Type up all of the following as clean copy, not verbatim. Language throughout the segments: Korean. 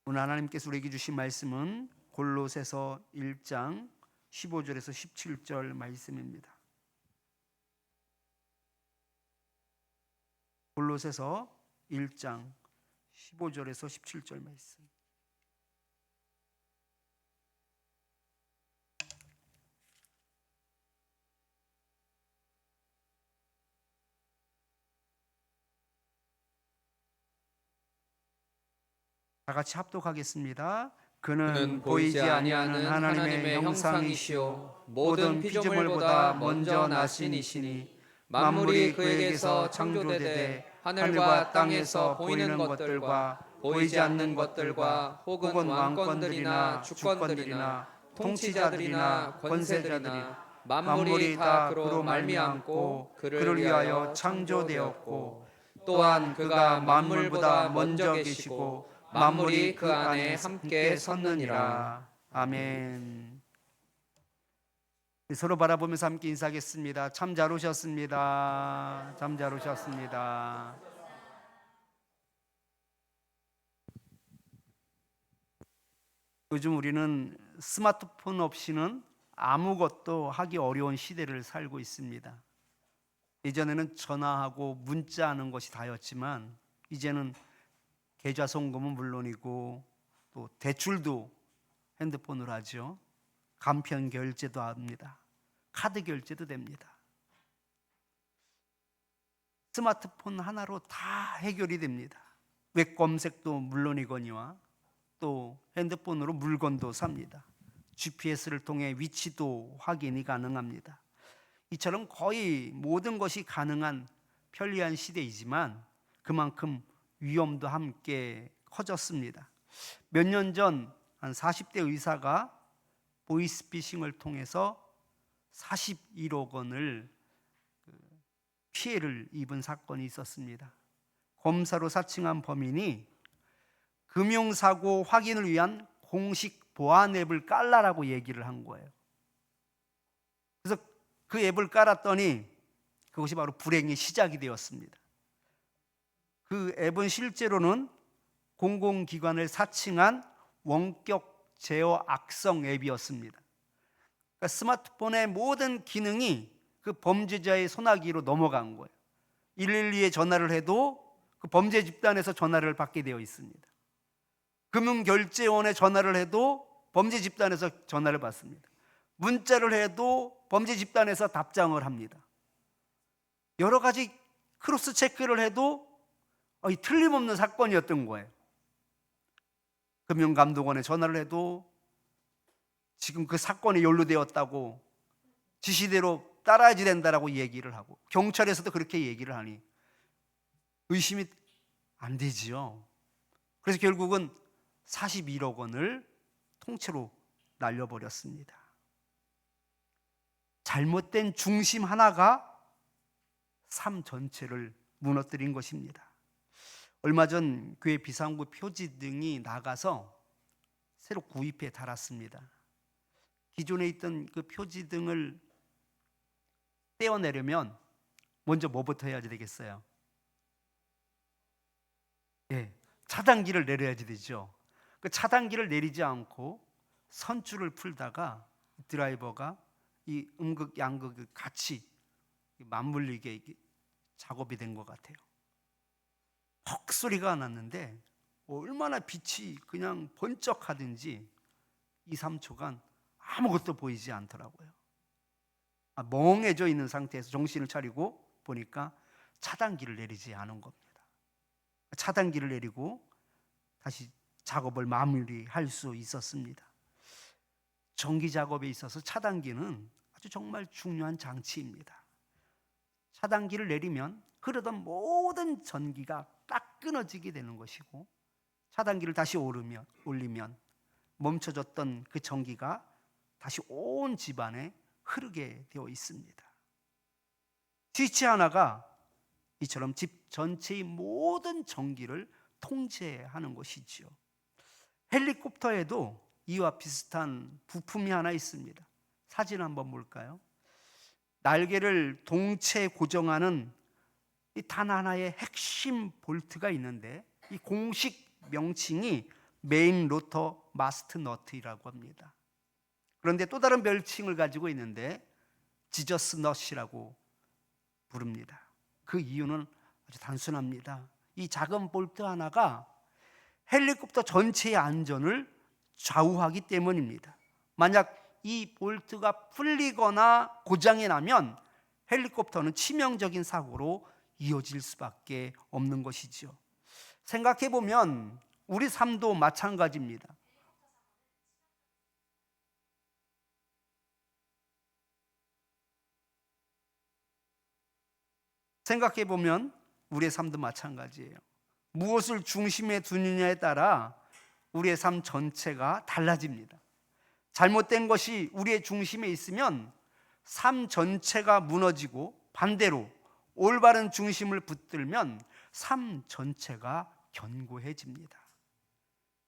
오늘 하나님께서 우리에게 주신 말씀은 골로새서 1장 15절에서 17절 말씀입니다. 골로새서 1장 15절에서 17절 말씀. 다 같이 합독하겠습니다. 그는 보이지 아니하는 하나님의 형상이시요 모든 피조물보다 먼저 나신 이시니 만물이 그에게서 창조되되 하늘과 땅에서 보이는 것들과 보이지 않는 것들과 혹은 왕권들이나 주권들이나 통치자들이나 권세들이나 만물이 다 그로 말미암고 그를 위하여 창조되었고 또한 그가 만물보다 먼저 계시고 만물이 그 안에 함께 섰느니라. 아멘. 서로 바라보면서 함께 인사하겠습니다. 참 잘 오셨습니다. 참 잘 오셨습니다. 요즘 우리는 스마트폰 없이는 아무것도 하기 어려운 시대를 살고 있습니다. 예전에는 전화하고 문자하는 것이 다였지만 이제는 계좌 송금은 물론이고 또 대출도 핸드폰으로 하죠. 간편 결제도 합니다. 카드 결제도 됩니다. 스마트폰 하나로 다 해결이 됩니다. 웹 검색도 물론이거니와 또 핸드폰으로 물건도 삽니다. GPS를 통해 위치도 확인이 가능합니다. 이처럼 거의 모든 것이 가능한 편리한 시대이지만 그만큼 위험도 함께 커졌습니다. 몇 년 전 한 40대 의사가 보이스피싱을 통해서 41억 원을 피해를 입은 사건이 있었습니다. 검사로 사칭한 범인이 금융사고 확인을 위한 공식 보안 앱을 깔라라고 얘기를 한 거예요. 그래서 그 앱을 깔았더니 그것이 바로 불행의 시작이 되었습니다. 그 앱은 실제로는 공공기관을 사칭한 원격 제어 악성 앱이었습니다. 그러니까 스마트폰의 모든 기능이 그 범죄자의 손아귀로 넘어간 거예요. 112에 전화를 해도 그 범죄 집단에서 전화를 받게 되어 있습니다. 금융결제원에 전화를 해도 범죄 집단에서 전화를 받습니다. 문자를 해도 범죄 집단에서 답장을 합니다. 여러 가지 크로스 체크를 해도 틀림없는 사건이었던 거예요. 금융감독원에 전화를 해도 지금 그 사건이 연루되었다고 지시대로 따라야지 된다라고 얘기를 하고 경찰에서도 그렇게 얘기를 하니 의심이 안 되지요. 그래서 결국은 41억 원을 통째로 날려버렸습니다. 잘못된 중심 하나가 삶 전체를 무너뜨린 것입니다. 얼마 전 교회 비상구 표지 등이 나가서 새로 구입해 달았습니다. 기존에 있던 그 표지 등을 떼어내려면 먼저 뭐부터 해야 되겠어요? 차단기를 내려야지 되죠. 그 차단기를 내리지 않고 선줄을 풀다가 드라이버가 이 음극 양극을 같이 맞물리게 작업이 된 것 같아요. 퍽 소리가 났는데 얼마나 빛이 그냥 번쩍하든지 2, 3초간 아무것도 보이지 않더라고요. 멍해져 있는 상태에서 정신을 차리고 보니까 차단기를 내리지 않은 겁니다. 차단기를 내리고 다시 작업을 마무리할 수 있었습니다. 전기 작업에 있어서 차단기는 아주 정말 중요한 장치입니다. 차단기를 내리면 흐르던 모든 전기가 딱 끊어지게 되는 것이고 차단기를 다시 올리면 멈춰졌던 그 전기가 다시 온 집안에 흐르게 되어 있습니다. 스위치 하나가 이처럼 집 전체의 모든 전기를 통제하는 것이지요. 헬리콥터에도 이와 비슷한 부품이 하나 있습니다. 사진 한번 볼까요? 날개를 동체 고정하는 이 단 하나의 핵심 볼트가 있는데 이 공식 명칭이 메인 로터 마스트 너트라고 합니다. 그런데 또 다른 별칭을 가지고 있는데 지저스 넛이라고 부릅니다. 그 이유는 아주 단순합니다. 이 작은 볼트 하나가 헬리콥터 전체의 안전을 좌우하기 때문입니다. 만약 이 볼트가 풀리거나 고장이 나면 헬리콥터는 치명적인 사고로 이어질 수밖에 없는 것이죠. 생각해 보면 우리 삶도 마찬가지입니다. 생각해 보면 우리의 삶도 마찬가지예요. 무엇을 중심에 두느냐에 따라 우리의 삶 전체가 달라집니다. 잘못된 것이 우리의 중심에 있으면 삶 전체가 무너지고, 반대로 올바른 중심을 붙들면 삶 전체가 견고해집니다.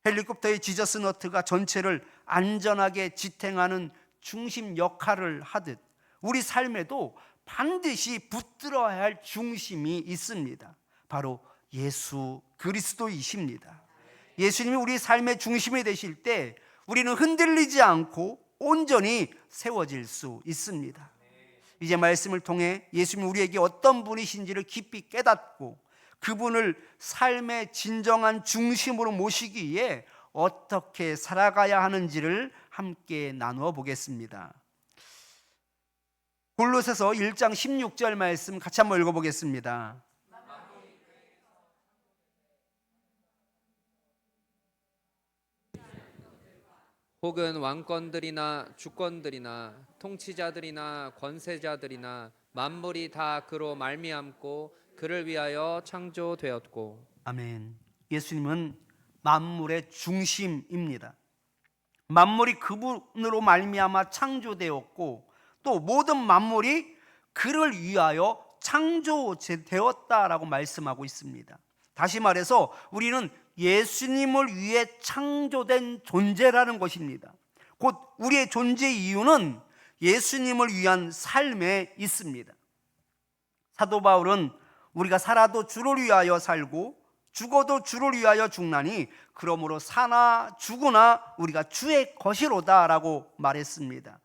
헬리콥터의 지저스 너트가 전체를 안전하게 지탱하는 중심 역할을 하듯 우리 삶에도 반드시 붙들어야 할 중심이 있습니다. 바로 예수 그리스도이십니다. 예수님이 우리 삶의 중심이 되실 때 우리는 흔들리지 않고 온전히 세워질 수 있습니다. 이제 말씀을 통해 예수님이 우리에게 어떤 분이신지를 깊이 깨닫고 그분을 삶의 진정한 중심으로 모시기 위해 어떻게 살아가야 하는지를 함께 나누어 보겠습니다. 골로새서 1장 16절 말씀 같이 한번 읽어보겠습니다. 혹은 왕권들이나 주권들이나 통치자들이나 권세자들이나 만물이 다 그로 말미암고 그를 위하여 창조되었고. 아멘. 예수님은 만물의 중심입니다. 만물이 그분으로 말미암아 창조되었고 또 모든 만물이 그를 위하여 창조되었다라고 말씀하고 있습니다. 다시 말해서 우리는 예수님을 위해 창조된 존재라는 것입니다. 곧 우리의 존재 이유는 예수님을 위한 삶에 있습니다. 사도 바울은 우리가 살아도 주를 위하여 살고 죽어도 주를 위하여 죽나니 그러므로 사나 죽으나 우리가 주의 것이로다 라고 말했습니다.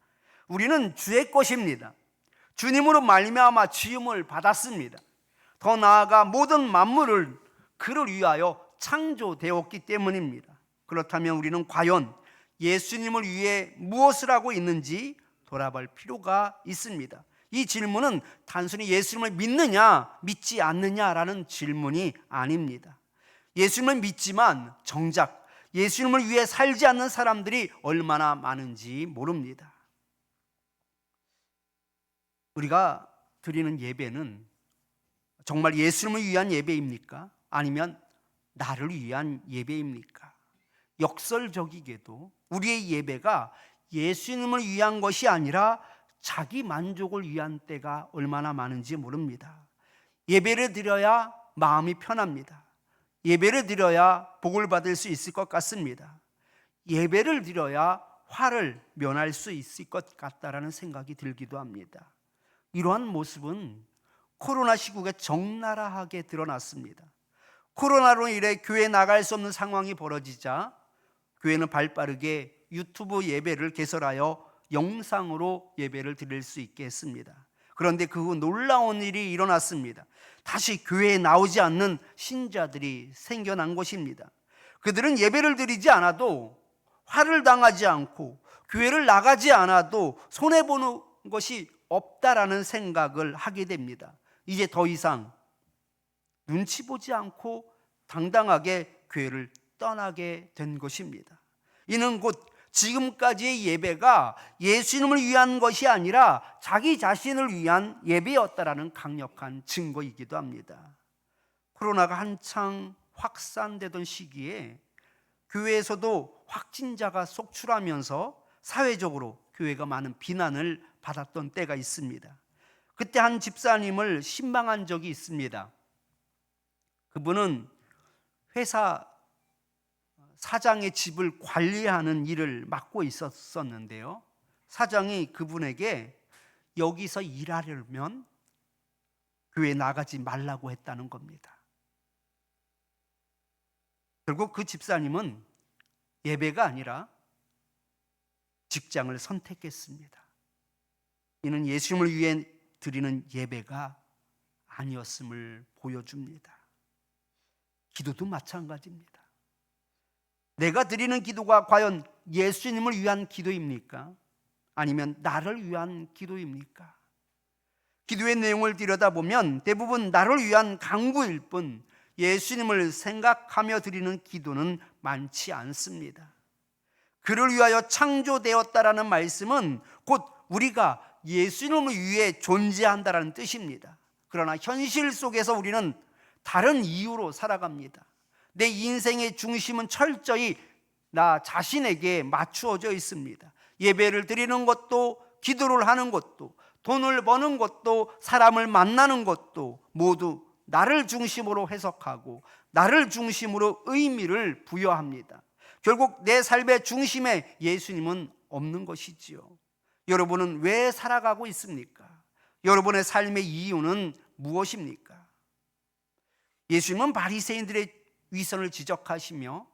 우리는 주의 것입니다. 주님으로 말미암아 지음을 받았습니다. 더 나아가 모든 만물을 그를 위하여 창조되었기 때문입니다. 그렇다면 우리는 과연 예수님을 위해 무엇을 하고 있는지 돌아볼 필요가 있습니다. 이 질문은 단순히 예수님을 믿느냐 믿지 않느냐라는 질문이 아닙니다. 예수님을 믿지만 정작 예수님을 위해 살지 않는 사람들이 얼마나 많은지 모릅니다. 우리가 드리는 예배는 정말 예수님을 위한 예배입니까? 아니면 나를 위한 예배입니까? 역설적이게도 우리의 예배가 예수님을 위한 것이 아니라 자기 만족을 위한 때가 얼마나 많은지 모릅니다. 예배를 드려야 마음이 편합니다. 예배를 드려야 복을 받을 수 있을 것 같습니다. 예배를 드려야 화를 면할 수 있을 것 같다라는 생각이 들기도 합니다. 이러한 모습은 코로나 시국에 적나라하게 드러났습니다. 코로나로 인해 교회에 나갈 수 없는 상황이 벌어지자 교회는 발빠르게 유튜브 예배를 개설하여 영상으로 예배를 드릴 수 있게 했습니다. 그런데 그 후 놀라운 일이 일어났습니다. 다시 교회에 나오지 않는 신자들이 생겨난 것입니다. 그들은 예배를 드리지 않아도 화를 당하지 않고 교회를 나가지 않아도 손해보는 것이 없다라는 생각을 하게 됩니다. 이제 더 이상 눈치 보지 않고 당당하게 교회를 떠나게 된 것입니다. 이는 곧 지금까지의 예배가 예수님을 위한 것이 아니라 자기 자신을 위한 예배였다라는 강력한 증거이기도 합니다. 코로나가 한창 확산되던 시기에 교회에서도 확진자가 속출하면서 사회적으로 교회가 많은 비난을 받았던 때가 있습니다. 그때 한 집사님을 신방한 적이 있습니다. 그분은 회사 사장의 집을 관리하는 일을 맡고 있었는데요. 사장이 그분에게 여기서 일하려면 교회 나가지 말라고 했다는 겁니다. 결국 그 집사님은 예배가 아니라 직장을 선택했습니다. 이는 예수님을 위해 드리는 예배가 아니었음을 보여줍니다. 기도도 마찬가지입니다. 내가 드리는 기도가 과연 예수님을 위한 기도입니까? 아니면 나를 위한 기도입니까? 기도의 내용을 들여다보면 대부분 나를 위한 간구일 뿐 예수님을 생각하며 드리는 기도는 많지 않습니다. 그를 위하여 창조되었다라는 말씀은 곧 우리가 예수님을 위해 존재한다라는 뜻입니다. 그러나 현실 속에서 우리는 다른 이유로 살아갑니다. 내 인생의 중심은 철저히 나 자신에게 맞추어져 있습니다. 예배를 드리는 것도, 기도를 하는 것도, 돈을 버는 것도, 사람을 만나는 것도 모두 나를 중심으로 해석하고 나를 중심으로 의미를 부여합니다. 결국 내 삶의 중심에 예수님은 없는 것이지요. 여러분은 왜 살아가고 있습니까? 여러분의 삶의 이유는 무엇입니까? 예수님은 바리새인들의 위선을 지적하시며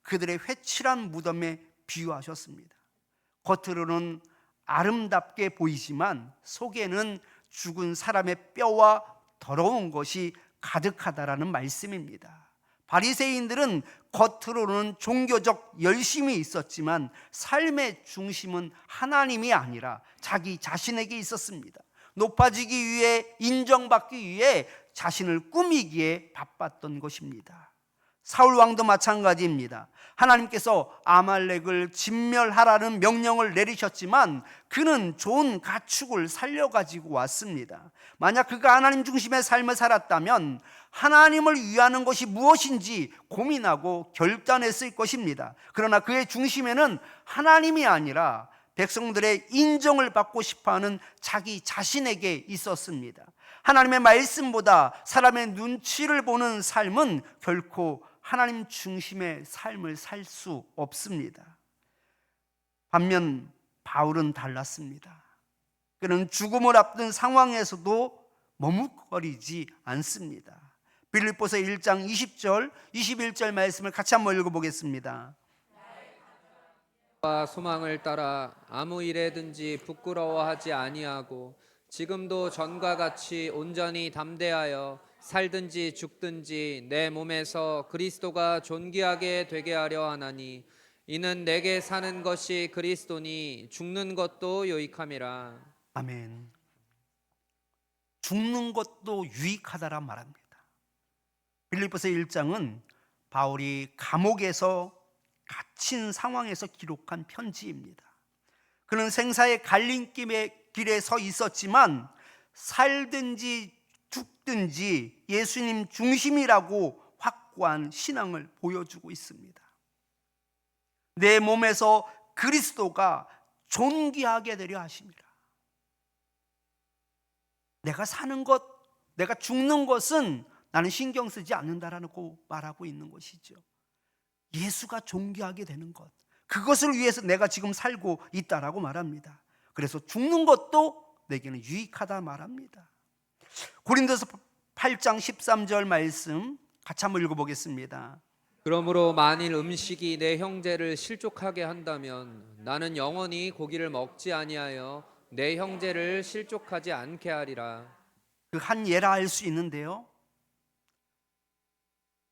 그들의 회칠한 무덤에 비유하셨습니다. 겉으로는 아름답게 보이지만 속에는 죽은 사람의 뼈와 더러운 것이 가득하다라는 말씀입니다. 바리새인들은 겉으로는 종교적 열심이 있었지만 삶의 중심은 하나님이 아니라 자기 자신에게 있었습니다. 높아지기 위해, 인정받기 위해 자신을 꾸미기에 바빴던 것입니다. 사울 왕도 마찬가지입니다. 하나님께서 아말렉을 진멸하라는 명령을 내리셨지만 그는 좋은 가축을 살려가지고 왔습니다. 만약 그가 하나님 중심의 삶을 살았다면 하나님을 위하는 것이 무엇인지 고민하고 결단했을 것입니다. 그러나 그의 중심에는 하나님이 아니라 백성들의 인정을 받고 싶어하는 자기 자신에게 있었습니다. 하나님의 말씀보다 사람의 눈치를 보는 삶은 결코 하나님 중심의 삶을 살 수 없습니다. 반면 바울은 달랐습니다. 그는 죽음을 앞둔 상황에서도 머뭇거리지 않습니다. 빌립보서 1장 20절, 21절 말씀을 같이 한번 읽어보겠습니다. 소망을 따라 아무 일에든지 부끄러워하지 아니하고 지금도 전과 같이 온전히 담대하여 살든지 죽든지 내 몸에서 그리스도가 존귀하게 되게 하려 하나니 이는 내게 사는 것이 그리스도니 죽는 것도 유익함이라. 아멘. 죽는 것도 유익하다란 말합니다. 빌립보서 1장은 바울이 감옥에서 갇힌 상황에서 기록한 편지입니다. 그는 생사의 갈림길에 서 있었지만 살든지 죽든지 예수님 중심이라고 확고한 신앙을 보여주고 있습니다. 내 몸에서 그리스도가 존귀하게 되려 하십니다. 내가 사는 것, 내가 죽는 것은 나는 신경 쓰지 않는다라고 말하고 있는 것이죠. 예수가 존귀하게 되는 것, 그것을 위해서 내가 지금 살고 있다라고 말합니다. 그래서 죽는 것도 내게는 유익하다 말합니다. 고린도서 8장 13절 말씀 같이 한번 읽어보겠습니다. 그러므로 만일 음식이 내 형제를 실족하게 한다면 나는 영원히 고기를 먹지 아니하여 내 형제를 실족하지 않게 하리라. 그 한 예라 할 수 있는데요,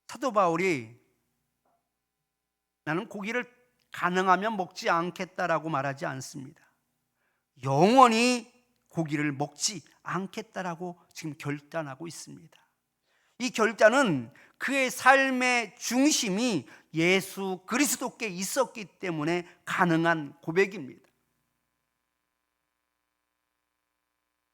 사도 바울이 나는 고기를 가능하면 먹지 않겠다라고 말하지 않습니다. 영원히 고기를 먹지 않겠다라고 지금 결단하고 있습니다. 이 결단은 그의 삶의 중심이 예수 그리스도께 있었기 때문에 가능한 고백입니다.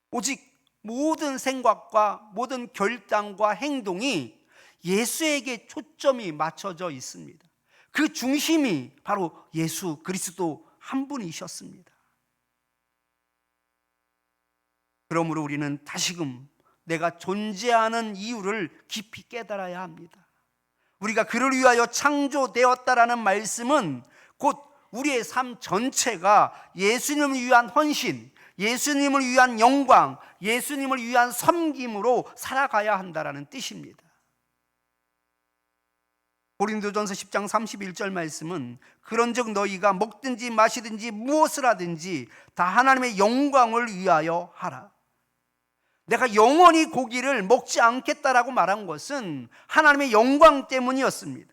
오직 모든 생각과 모든 결단과 행동이 예수에게 초점이 맞춰져 있습니다. 그 중심이 바로 예수 그리스도 한 분이셨습니다. 그러므로 우리는 다시금 내가 존재하는 이유를 깊이 깨달아야 합니다. 우리가 그를 위하여 창조되었다라는 말씀은 곧 우리의 삶 전체가 예수님을 위한 헌신, 예수님을 위한 영광, 예수님을 위한 섬김으로 살아가야 한다라는 뜻입니다. 고린도전서 10장 31절 말씀은 그런즉 너희가 먹든지 마시든지 무엇을 하든지 다 하나님의 영광을 위하여 하라. 내가 영원히 고기를 먹지 않겠다라고 말한 것은 하나님의 영광 때문이었습니다.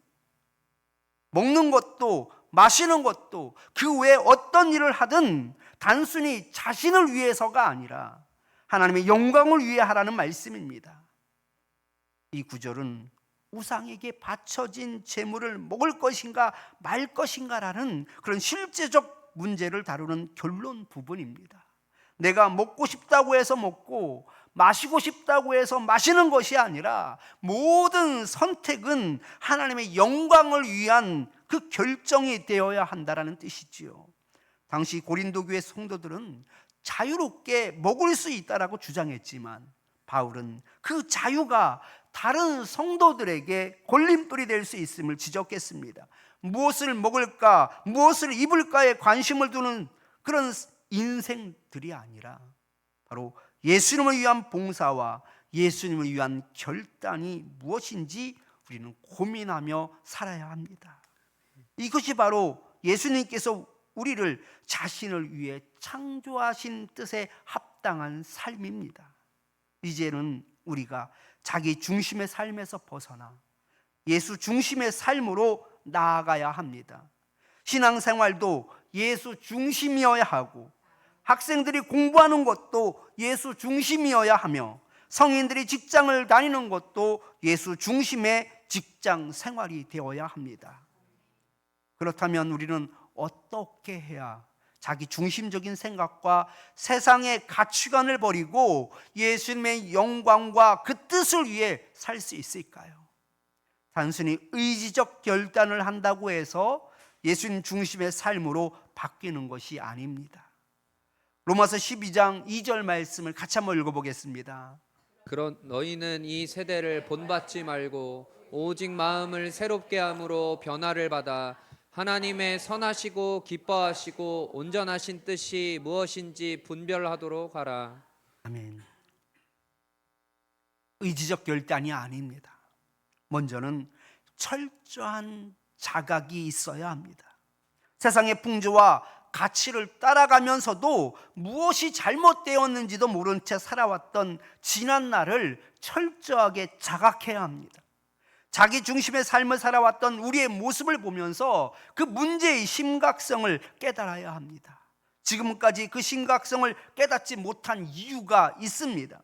먹는 것도 마시는 것도 그 외에 어떤 일을 하든 단순히 자신을 위해서가 아니라 하나님의 영광을 위해 하라는 말씀입니다. 이 구절은 우상에게 바쳐진 제물을 먹을 것인가 말 것인가라는 그런 실제적 문제를 다루는 결론 부분입니다. 내가 먹고 싶다고 해서 먹고 마시고 싶다고 해서 마시는 것이 아니라 모든 선택은 하나님의 영광을 위한 그 결정이 되어야 한다는 뜻이지요. 당시 고린도 교회 성도들은 자유롭게 먹을 수 있다라고 주장했지만 바울은 그 자유가 다른 성도들에게 걸림돌이 될 수 있음을 지적했습니다. 무엇을 먹을까, 무엇을 입을까에 관심을 두는 그런 인생들이 아니라 바로 예수님을 위한 봉사와 예수님을 위한 결단이 무엇인지 우리는 고민하며 살아야 합니다. 이것이 바로 예수님께서 우리를 자신을 위해 창조하신 뜻에 합당한 삶입니다. 이제는 우리가 자기 중심의 삶에서 벗어나 예수 중심의 삶으로 나아가야 합니다. 신앙생활도 예수 중심이어야 하고 학생들이 공부하는 것도 예수 중심이어야 하며 성인들이 직장을 다니는 것도 예수 중심의 직장 생활이 되어야 합니다. 그렇다면 우리는 어떻게 해야 자기 중심적인 생각과 세상의 가치관을 버리고 예수님의 영광과 그 뜻을 위해 살 수 있을까요? 단순히 의지적 결단을 한다고 해서 예수님 중심의 삶으로 바뀌는 것이 아닙니다. 로마서 12장 2절 말씀을 같이 한번 읽어보겠습니다. 그런 너희는 이 세대를 본받지 말고 오직 마음을 새롭게 함으로 변화를 받아 하나님의 선하시고 기뻐하시고 온전하신 뜻이 무엇인지 분별하도록 하라. 아멘. 의지적 결단이 아닙니다. 먼저는 철저한 자각이 있어야 합니다. 세상의 풍조와 가치를 따라가면서도 무엇이 잘못되었는지도 모른 채 살아왔던 지난 날을 철저하게 자각해야 합니다. 자기 중심의 삶을 살아왔던 우리의 모습을 보면서 그 문제의 심각성을 깨달아야 합니다. 지금까지 그 심각성을 깨닫지 못한 이유가 있습니다.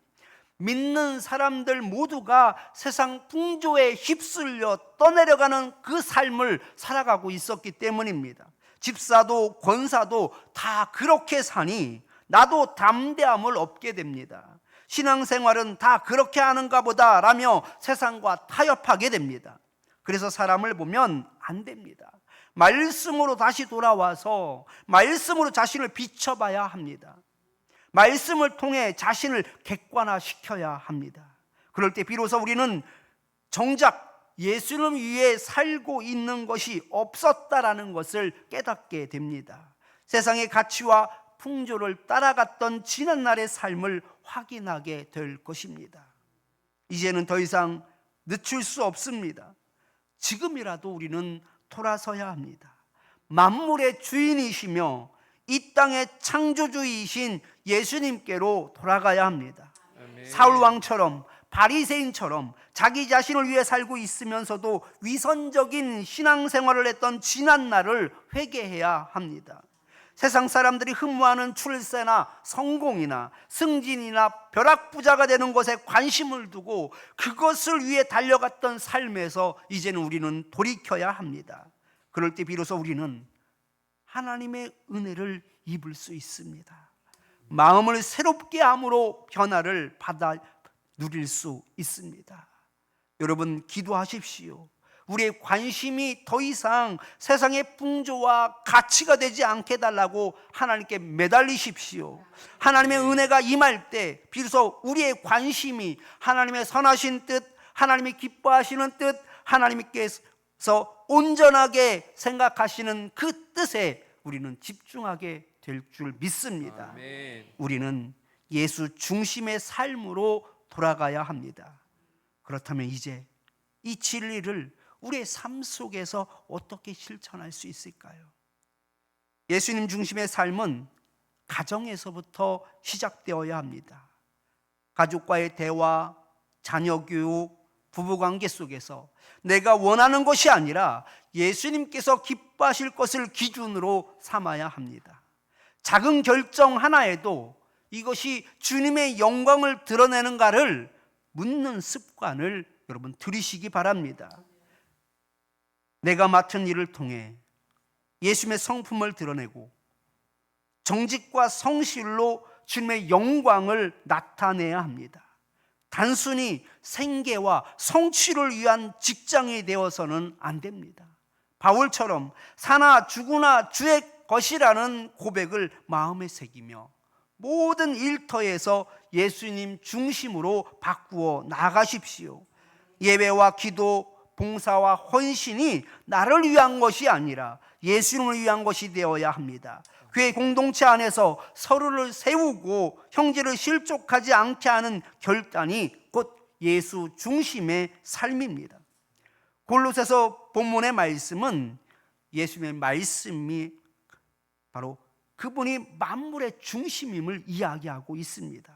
믿는 사람들 모두가 세상 풍조에 휩쓸려 떠내려가는 그 삶을 살아가고 있었기 때문입니다. 집사도 권사도 다 그렇게 사니 나도 담대함을 얻게 됩니다. 신앙생활은 다 그렇게 하는가 보다 라며 세상과 타협하게 됩니다. 그래서 사람을 보면 안 됩니다. 말씀으로 다시 돌아와서 말씀으로 자신을 비춰봐야 합니다. 말씀을 통해 자신을 객관화시켜야 합니다. 그럴 때 비로소 우리는 정작 예수님 위해 살고 있는 것이 없었다라는 것을 깨닫게 됩니다. 세상의 가치와 풍조를 따라갔던 지난날의 삶을 확인하게 될 것입니다. 이제는 더 이상 늦출 수 없습니다. 지금이라도 우리는 돌아서야 합니다. 만물의 주인이시며 이 땅의 창조주이신 예수님께로 돌아가야 합니다. 아멘. 사울 왕처럼 바리새인처럼 자기 자신을 위해 살고 있으면서도 위선적인 신앙생활을 했던 지난 날을 회개해야 합니다. 세상 사람들이 흠모하는 출세나 성공이나 승진이나 벼락부자가 되는 것에 관심을 두고 그것을 위해 달려갔던 삶에서 이제는 우리는 돌이켜야 합니다. 그럴 때 비로소 우리는 하나님의 은혜를 입을 수 있습니다. 마음을 새롭게 함으로 변화를 받아 누릴 수 있습니다. 여러분 기도하십시오. 우리의 관심이 더 이상 세상의 풍조와 가치가 되지 않게 해달라고 하나님께 매달리십시오. 하나님의 은혜가 임할 때 비로소 우리의 관심이 하나님의 선하신 뜻, 하나님이 기뻐하시는 뜻, 하나님께서 온전하게 생각하시는 그 뜻에 우리는 집중하게 될 줄 믿습니다. 아멘. 우리는 예수 중심의 삶으로 돌아가야 합니다. 그렇다면 이제 이 진리를 우리의 삶 속에서 어떻게 실천할 수 있을까요? 예수님 중심의 삶은 가정에서부터 시작되어야 합니다. 가족과의 대화, 자녀 교육, 부부관계 속에서 내가 원하는 것이 아니라 예수님께서 기뻐하실 것을 기준으로 삼아야 합니다. 작은 결정 하나에도 이것이 주님의 영광을 드러내는가를 묻는 습관을 여러분 들이시기 바랍니다. 내가 맡은 일을 통해 예수님의 성품을 드러내고 정직과 성실로 주님의 영광을 나타내야 합니다. 단순히 생계와 성취를 위한 직장이 되어서는 안 됩니다. 바울처럼 사나 죽으나 주의 것이라는 고백을 마음에 새기며 모든 일터에서 예수님 중심으로 바꾸어 나가십시오. 예배와 기도, 봉사와 헌신이 나를 위한 것이 아니라 예수님을 위한 것이 되어야 합니다. 교회 공동체 안에서 서로를 세우고 형제를 실족하지 않게 하는 결단이 곧 예수 중심의 삶입니다. 골로새서 본문의 말씀은 예수님의 말씀이 바로 그분이 만물의 중심임을 이야기하고 있습니다.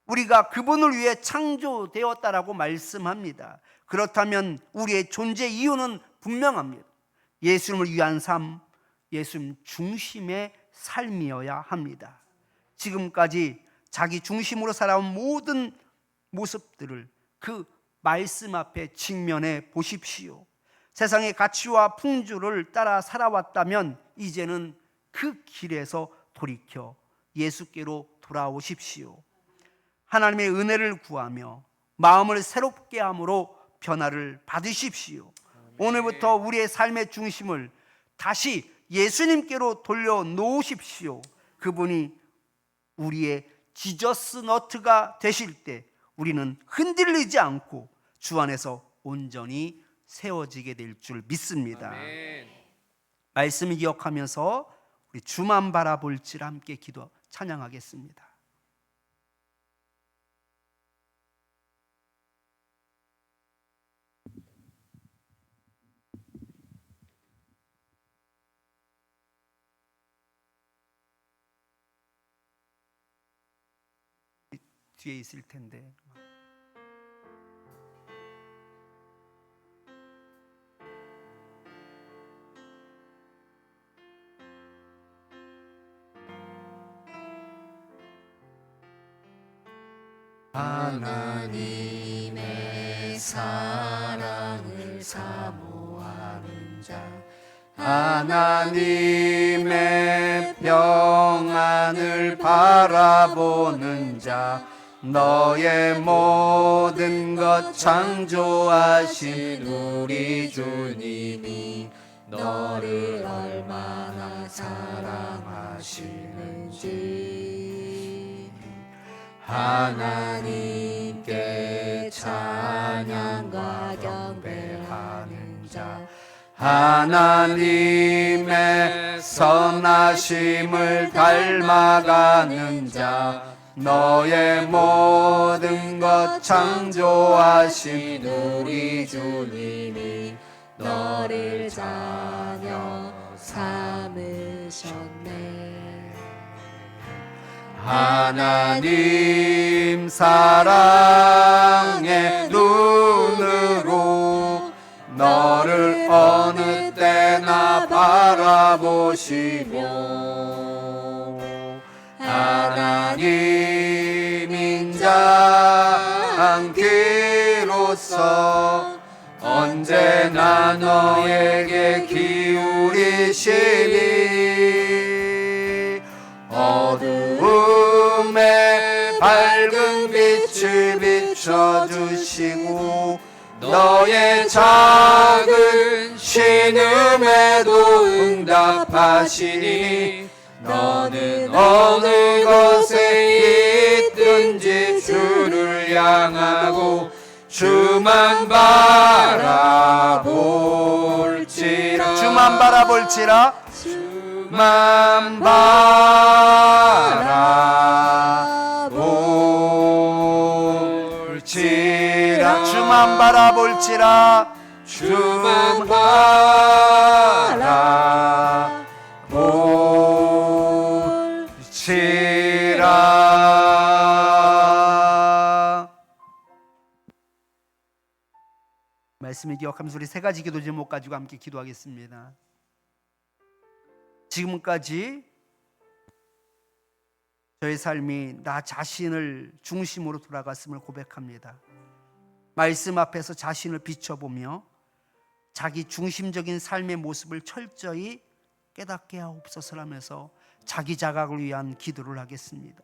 우리가 그분을 위해 창조되었다라고 말씀합니다. 그렇다면 우리의 존재 이유는 분명합니다. 예수님을 위한 삶, 예수님 중심의 삶이어야 합니다. 지금까지 자기 중심으로 살아온 모든 모습들을 그 말씀 앞에 직면해 보십시오. 세상의 가치와 풍조를 따라 살아왔다면 이제는 그 길에서 돌이켜 예수께로 돌아오십시오. 하나님의 은혜를 구하며 마음을 새롭게 함으로 변화를 받으십시오. 오늘부터 우리의 삶의 중심을 다시 예수님께로 돌려놓으십시오. 그분이 우리의 지저스 너트가 되실 때 우리는 흔들리지 않고 주 안에서 온전히 세워지게 될 줄 믿습니다. 아멘. 말씀을 기억하면서 우리 주만 바라볼지라 함께 기도 찬양하겠습니다. 뒤에 있을 텐데. 하나님의 사랑을 사모하는 자, 하나님의 평안을 바라보는 자, 너의 모든 것 창조하신 우리 주님이 너를 얼마나 사랑하시는지 하나님께 찬양과 경배하는 자, 하나님의 선하심을 닮아가는 자, 너의 모든 것 창조하신 우리 주님이 너를 자녀 삼으셨네. 하나님 사랑의 눈으로 너를 어느 때나 바라보시며 하나님 인자함기로써 언제나 너에게 기울이시니 어두움에 밝은 빛을 비춰주시고 너의 작은 신음에도 응답하시니 너는 어느 곳에 있든지 주를 향하고 주만 바라볼지라. 주만 바라볼지라. 주만 바라볼지라. 주만 바라볼지라. 주만 바라 볼지라. 말씀을 기억하면서 우리 세 가지 기도 제목 가지고 함께 기도하겠습니다. 지금까지 저의 삶이 나 자신을 중심으로 돌아갔음을 고백합니다. 말씀 앞에서 자신을 비춰보며 자기 중심적인 삶의 모습을 철저히 깨닫게 하옵소서라면서 자기 자각을 위한 기도를 하겠습니다.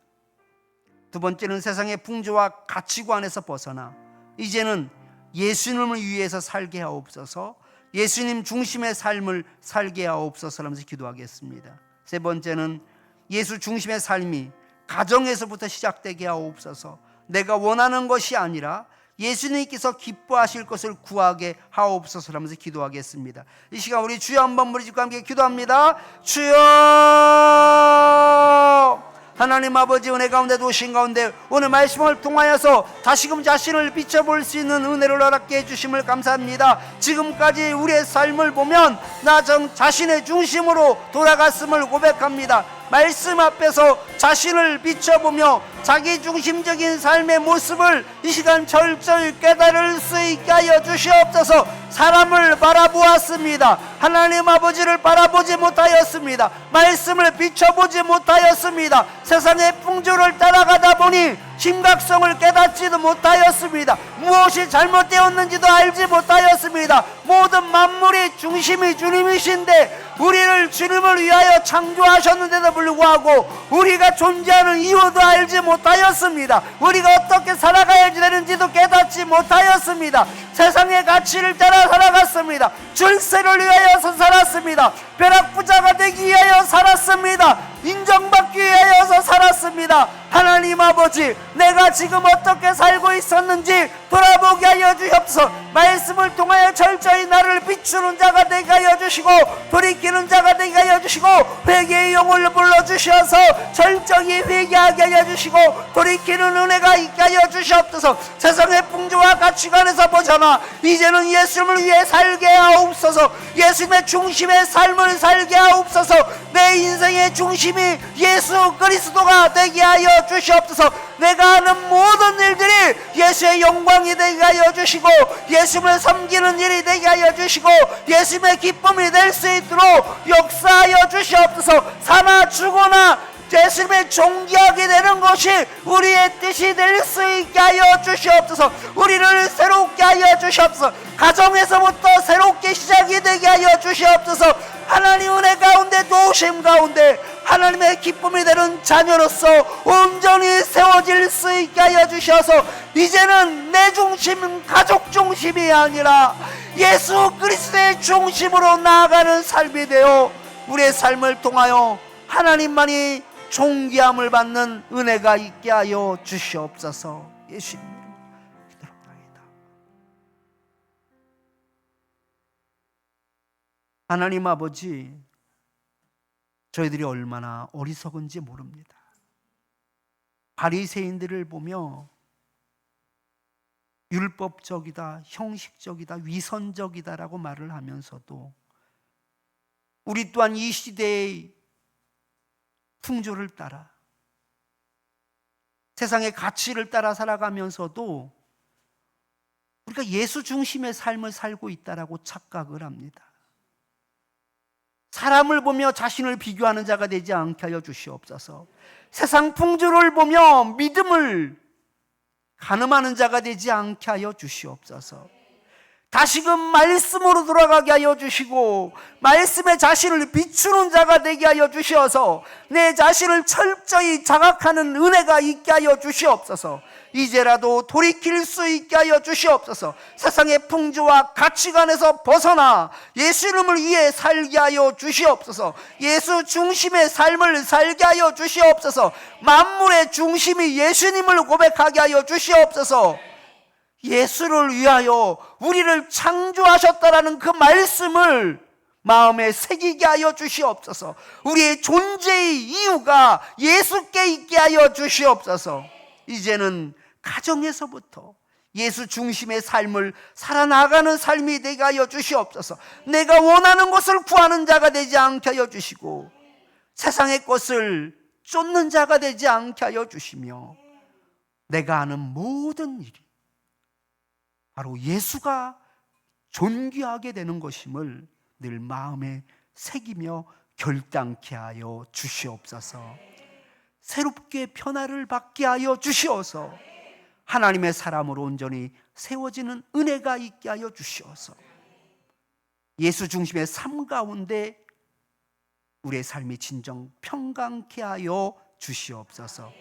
두 번째는 세상의 풍조와 가치관에서 벗어나 이제는 예수님을 위해서 살게 하옵소서, 예수님 중심의 삶을 살게 하옵소서라면서 기도하겠습니다. 세 번째는 예수 중심의 삶이 가정에서부터 시작되게 하옵소서, 내가 원하는 것이 아니라 예수님께서 기뻐하실 것을 구하게 하옵소서라면서 기도하겠습니다. 이 시간 우리 주여 한번 부르짖고 함께 기도합니다. 주여, 하나님 아버지, 은혜 가운데 오신 가운데 오늘 말씀을 통하여서 다시금 자신을 비춰볼 수 있는 은혜를 허락해 주심을 감사합니다. 지금까지 우리의 삶을 보면 나 자신의 중심으로 돌아갔음을 고백합니다. 말씀 앞에서 자신을 비춰보며 자기 중심적인 삶의 모습을 이 시간 철저히 깨달을 수 있게 하여 주시옵소서. 사람을 바라보았습니다. 하나님 아버지를 바라보지 못하였습니다. 말씀을 비춰보지 못하였습니다. 세상의 풍조를 따라가다 보니 심각성을 깨닫지도 못하였습니다. 무엇이 잘못되었는지도 알지 못하였습니다. 모든 만물의 중심이 주님이신데 우리를 주님을 위하여 창조하셨는데도 불구하고 우리가 존재하는 이유도 알지 못하였습니다. 우리가 어떻게 살아가야 되는지도 깨닫지 못하였습니다. 세상의 가치를 따라 살아갔습니다. 출세를 위하여서 살았습니다. 벼락부자가 되기 위하여 살았습니다. 인정받기 위하여서 살았습니다. 하나님 아버지, 내가 지금 어떻게 살고 있었는지 돌아보게 하여 주옵소서. 말씀을 통하여 철저히 나를 비추는 자가 되게 하여 주시고 돌이키는 자가 되게 하여 주시고 회개의 영을 불러주셔서 철저히 회개하게 하여 주시고 돌이키는 은혜가 있게 하여 주시옵소서. 세상의 풍조와 가치관에서 벗어나 이제는 예수님을 위해 살게 하옵소서. 예수님의 중심의 삶을 살게 하옵소서. 내 인생의 중심이 예수 그리스도가 되게 하여 주시옵소서. 내가 하는 모든 일들이 예수의 영광이 되게 하여 주시고 예수님을 섬기는 일이 되게 하여 주시고 예수님의 기쁨이 될 수 있도록 역사하여 주시옵소서. 사나 죽거나 예수님의 존귀하게 되는 것이 우리의 뜻이 될 수 있게 하여 주시옵소서. 우리를 새롭게 하여 주시옵소서. 가정에서부터 새롭게 시작이 되게 하여 주시옵소서. 하나님 은혜 가운데 도우심 가운데 하나님의 기쁨이 되는 자녀로서 온전히 세워질 수 있게 하여 주셔서 이제는 내 중심, 가족 중심이 아니라 예수 그리스도의 중심으로 나아가는 삶이 되어 우리의 삶을 통하여 하나님만이 존귀함을 받는 은혜가 있게 하여 주시옵소서. 예수님 이름으로 기도합니다. 하나님 아버지, 저희들이 얼마나 어리석은지 모릅니다. 바리새인들을 보며 율법적이다, 형식적이다, 위선적이다라고 말을 하면서도 우리 또한 이 시대의 풍조를 따라 세상의 가치를 따라 살아가면서도 우리가 예수 중심의 삶을 살고 있다라고 착각을 합니다. 사람을 보며 자신을 비교하는 자가 되지 않게 하여 주시옵소서. 세상 풍조를 보며 믿음을 가늠하는 자가 되지 않게 하여 주시옵소서. 다시금 말씀으로 돌아가게 하여 주시고 말씀에 자신을 비추는 자가 되게 하여 주셔서 내 자신을 철저히 자각하는 은혜가 있게 하여 주시옵소서. 이제라도 돌이킬 수 있게 하여 주시옵소서. 세상의 풍조와 가치관에서 벗어나 예수님을 위해 살게 하여 주시옵소서. 예수 중심의 삶을 살게 하여 주시옵소서. 만물의 중심이 예수님을 고백하게 하여 주시옵소서. 예수를 위하여 우리를 창조하셨다라는 그 말씀을 마음에 새기게 하여 주시옵소서. 우리의 존재의 이유가 예수께 있게 하여 주시옵소서. 이제는 가정에서부터 예수 중심의 삶을 살아나가는 삶이 되게 하여 주시옵소서. 내가 원하는 것을 구하는 자가 되지 않게 하여 주시고 세상의 것을 쫓는 자가 되지 않게 하여 주시며 내가 하는 모든 일이 바로 예수가 존귀하게 되는 것임을 늘 마음에 새기며 결단케 하여 주시옵소서. 새롭게 변화를 받게 하여 주시어서 하나님의 사람으로 온전히 세워지는 은혜가 있게 하여 주시어서 예수 중심의 삶 가운데 우리의 삶이 진정 평강케 하여 주시옵소서.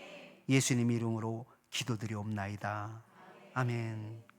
예수님 이름으로 기도드리옵나이다. 아멘.